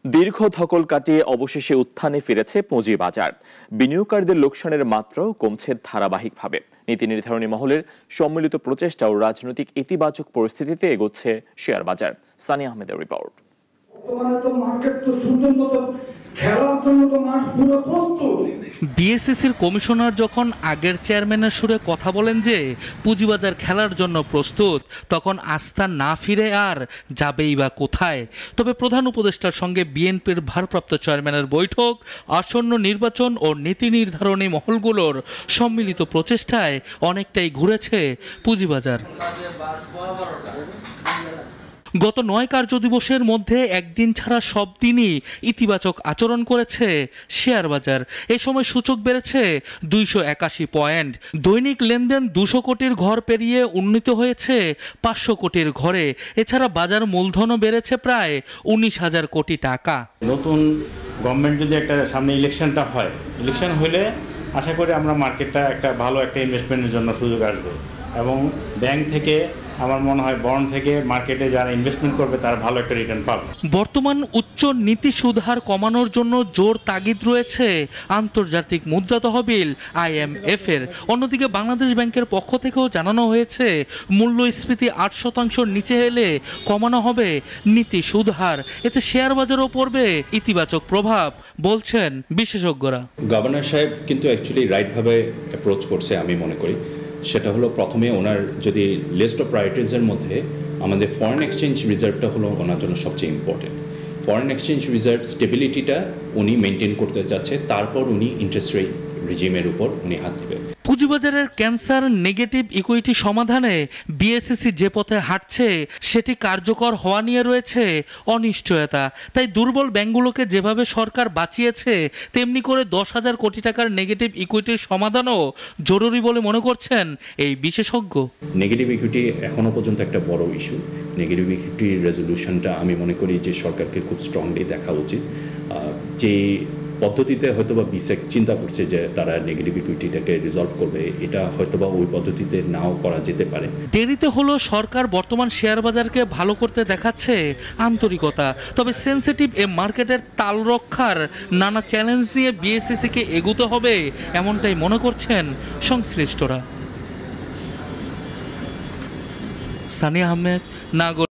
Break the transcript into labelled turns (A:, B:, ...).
A: দীর্ঘ ধকল কাটিয়ে অবশেষে উত্থানে ফিরেছে পুঁজিবাজার। বিনিয়োগকারীদের লোকসানের মাত্রাও কমছে ধারাবাহিকভাবে। নীতি নির্ধারণী মহলের সম্মিলিত প্রচেষ্টা ও রাজনৈতিক ইতিবাচক পরিস্থিতিতে এগোচ্ছে শেয়ার বাজার। সানি আহমেদের রিপোর্ট।
B: বিএসইসির কমিশনার যখন আগের চেয়ারম্যানের সুরে কথা বলেন যে পুঁজিবাজার খেলার জন্য প্রস্তুত, তখন আস্থা না ফিরে আর যাবেই বা কোথায়। তবে প্রধান উপদেষ্টার সঙ্গে বিএনপির ভারপ্রাপ্ত চেয়ারম্যানের বৈঠক, আসন্ন নির্বাচন ও নীতি নির্ধারণী মহলগুলোর সম্মিলিত প্রচেষ্টায় অনেকটাই ঘুরেছে পুঁজিবাজার। গত 9 কার্যদিবসের মধ্যে একদিন ছাড়া সব দিনই ইতিবাচক আচরণ করেছে শেয়ার বাজার। এ সময় সূচক বেড়েছে 281 পয়েন্ট। দৈনিক লেনদেন 200 কোটির ঘর পেরিয়ে উন্নীত হয়েছে 500 কোটির ঘরে। এছাড়া বাজার মূলধনও বেড়েছে প্রায় 19,000 কোটি টাকা।
C: নতুন গভর্নমেন্ট যদি একটা সামনে ইলেকশনটা হয়, ইলেকশন হলে আশা করি আমরা মার্কেটটা একটা ভালো একটা ইনভেস্টমেন্টের জন্য সুযোগ আসবে এবং ব্যাংক থেকে আমার মনে হয় বন্ড থেকে মার্কেটে যারা ইনভেস্টমেন্ট করবে তারা ভালো একটা রিটার্ন পাবে।
B: বর্তমান উচ্চ নীতি সুদ হার কমানোর জন্য জোর তাগিদ রয়েছে আন্তর্জাতিক মুদ্রা তহবিল IMF এর। অন্যদিকে বাংলাদেশ ব্যাংকের পক্ষ থেকেও জানানো হয়েছে মূল্যস্ফীতি 8% নিচে এলে কমানো হবে নীতি সুদ হার। এতে শেয়ার বাজারও পড়বে ইতিবাচক প্রভাব বলছেন বিশেষজ্ঞরা।
D: গভর্নর সাহেব কিন্তু অ্যাকচুয়ালি রাইটভাবে অ্যাপ্রোচ করছে আমি মনে করি। সেটা হলো প্রথমে ওনার যদি লিস্ট অফ প্রায়োরিটিজের মধ্যে আমাদের ফরেন এক্সচেঞ্জ রিজার্ভটা হলো ওনার জন্য সবচেয়ে ইম্পর্টেন্ট। ফরেন এক্সচেঞ্জ রিজার্ভ স্টেবিলিটিটা উনি মেনটেন করতে চাচ্ছে, তারপর উনি ইন্টারেস্ট রেট রিজিমের উপর উনি হাত দেবে।
B: পুঁজিবাজারের ক্যান্সার নেগেটিভ ইকুইটি সমাধানে বিএসইসি যে পথে হাঁটছে সেটি কার্যকর হওয়া নিয়ে রয়েছে অনিশ্চয়তা। তাই দুর্বল ব্যাংকগুলোকে যেভাবে সরকার বাঁচিয়েছে, তেমনি করে 10,000 কোটি টাকার নেগেটিভ ইকুইটির সমাধানও জরুরি বলে মনে করছেন এই বিশেষজ্ঞ।
D: নেগেটিভ ইকুইটি এখনো পর্যন্ত একটা বড় ইস্যু। নেগেটিভ ইকুইটির রেজলিউশনটা আমি মনে করি যে সরকারকে খুব স্ট্রংলি দেখা উচিত। যে পদ্ধতিতে হয়তোবা বিসেক চিন্তা করছে যে তারা নেগেটিভ ইকুইটিটাকে রিজলভ করবে, এটা হয়তোবা ওই পদ্ধতিতে নাও করা যেতে পারে।
B: দেরিতে হলো সরকার বর্তমান শেয়ার বাজারকে ভালো করতে দেখাচ্ছে আন্তরিকতা। তবে সেন্সিটিভ এ মার্কেটের তাল রক্ষার নানা চ্যালেঞ্জ নিয়ে বিএসইসিকে এগোতে হবে, এমনটাই মনে করছেন সংশ্লিষ্টরা। সানি আহমেদ, নাগর।